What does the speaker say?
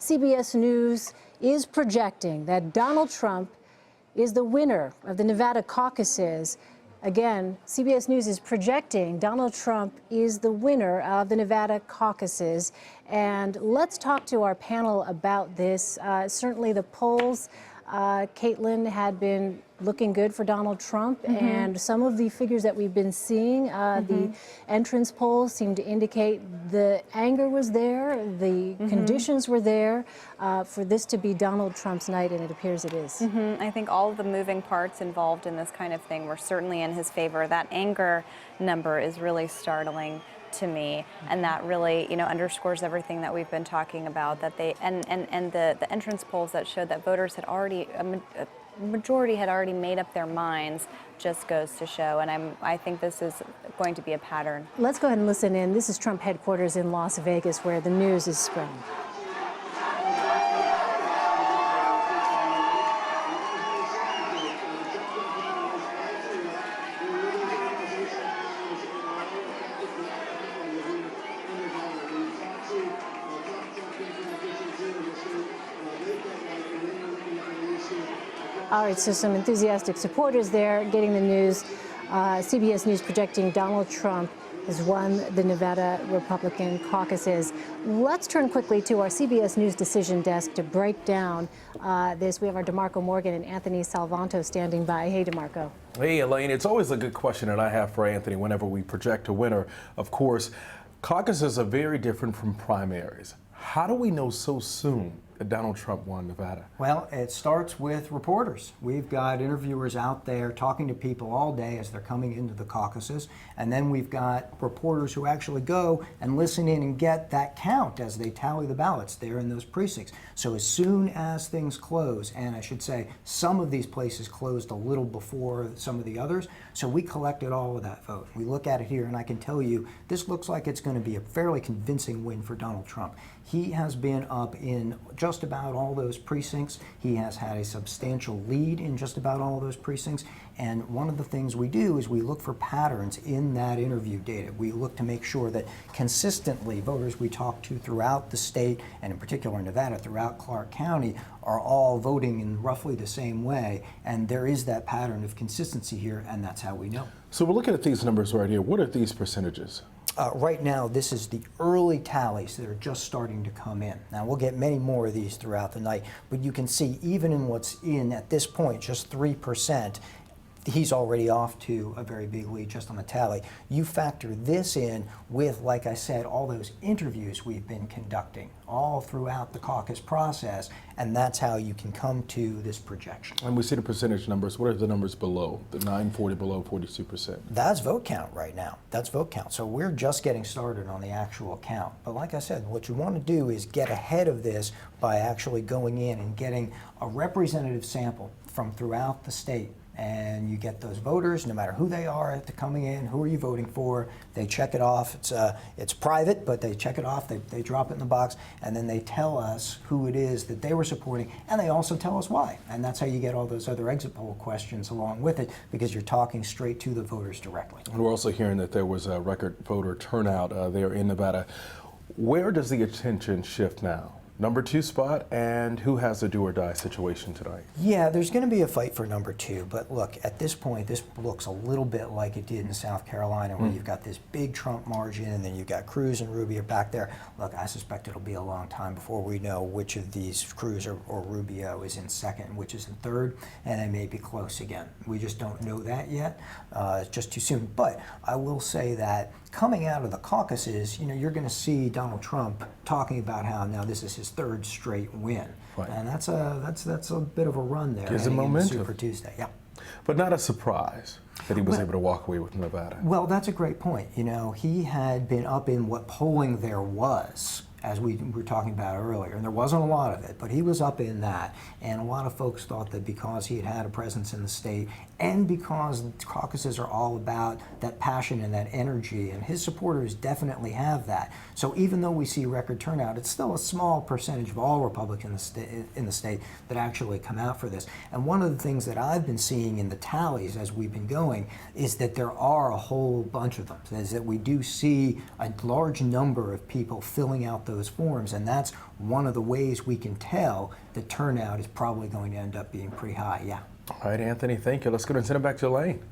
CBS News is projecting that Donald Trump is the winner of the Nevada caucuses. Again, CBS News is projecting Donald Trump is the winner of the Nevada caucuses. And let's talk to our panel about this. Certainly the polls, Caitlin, had been looking good for Donald Trump, and some of the figures that we've been seeing, the entrance polls seem to indicate the anger was there, the conditions were there for this to be Donald Trump's night, and it appears it is. I think all of the moving parts involved in this kind of thing were certainly in his favor. That anger number is really startling to me, and that really, underscores everything that we've been talking about. That they and the entrance polls that showed that voters had already majority had already made up their minds just goes to show, and I think this is going to be a pattern. Let's go ahead and listen in. This is Trump headquarters in Las Vegas, where the news is spreading. All right, so some enthusiastic supporters there getting the news. CBS News projecting Donald Trump has won the Nevada Republican caucuses. Let's turn quickly to our CBS News decision desk to break down this. We have our Demarco Morgan and Anthony Salvanto standing by. Hey, Demarco. Hey, Elaine. It's always a good question that I have for Anthony whenever we project a winner. Of course, caucuses are very different from primaries. How do we know so soon that Donald Trump won Nevada? Well, it starts with reporters. We've got interviewers out there talking to people all day as they're coming into the caucuses, and then we've got reporters who actually go and listen in and get that count as they tally the ballots there in those precincts. So as soon as things close, and I should say some of these places closed a little before some of the others, so we collected all of that vote. We look at it here, and I can tell you this looks like it's going to be a fairly convincing win for Donald Trump. He has been up in just about all those precincts. He has had a substantial lead in just about all those precincts. And one of the things we do is we look for patterns in that interview data. We look to make sure that consistently voters we talk to throughout the state, and in particular Nevada, throughout Clark County, are all voting in roughly the same way. And there is that pattern of consistency here, and that's how we know. So we're looking at these numbers right here. What are these percentages? Right now, this is the early tallies that are just starting to come in. Now, we'll get many more of these throughout the night, but you can see even in what's in at this point, just 3%, he's already off to a very big lead just on the tally. You factor this in with, like I said, all those interviews we've been conducting all throughout the caucus process, and that's how you can come to this projection. And we see the percentage numbers. What are the numbers below? The 940 below 42%. That's vote count right now. That's vote count. So we're just getting started on the actual count. But like I said, what you want to do is get ahead of this by actually going in and getting a representative sample from throughout the state. And you get those voters, no matter who they are, coming in. Who are you voting for? They check it off. It's private, but they check it off. They drop it in the box, and then they tell us who it is that they were supporting, and they also tell us why. And that's how you get all those other exit poll questions along with it, because you're talking straight to the voters directly. And we're also hearing that there was a record voter turnout there in Nevada. Where does the attention shift now? Number 2 spot, and who has a do-or-die situation tonight? Yeah, there's going to be a fight for number 2, but look, at this point, this looks a little bit like it did in South Carolina, where you've got this big Trump margin, and then you've got Cruz and Rubio back there. Look, I suspect it'll be a long time before we know which of these, Cruz or Rubio, is in second and which is in third, and they may be close again. We just don't know that yet. It's just too soon. But I will say that coming out of the caucuses, you're going to see Donald Trump talking about how now this is his third straight win, right. And that's a bit of a run there. Gives him momentum. Super Tuesday, yeah. But not a surprise that he was able to walk away with Nevada. Well, that's a great point. He had been up in what polling there was, as we were talking about earlier, and there wasn't a lot of it, but he was up in that, and a lot of folks thought that because he had had a presence in the state, and because caucuses are all about that passion and that energy, and his supporters definitely have that. So even though we see record turnout, it's still a small percentage of all Republicans in the state that actually come out for this. And one of the things that I've been seeing seeing in the tallies as we've been going is that there are a whole bunch of them. Is that we do see a large number of people filling out those forms, and that's one of the ways we can tell that turnout is probably going to end up being pretty high. Yeah. All right, Anthony, thank you. Let's go and send it back to Elaine.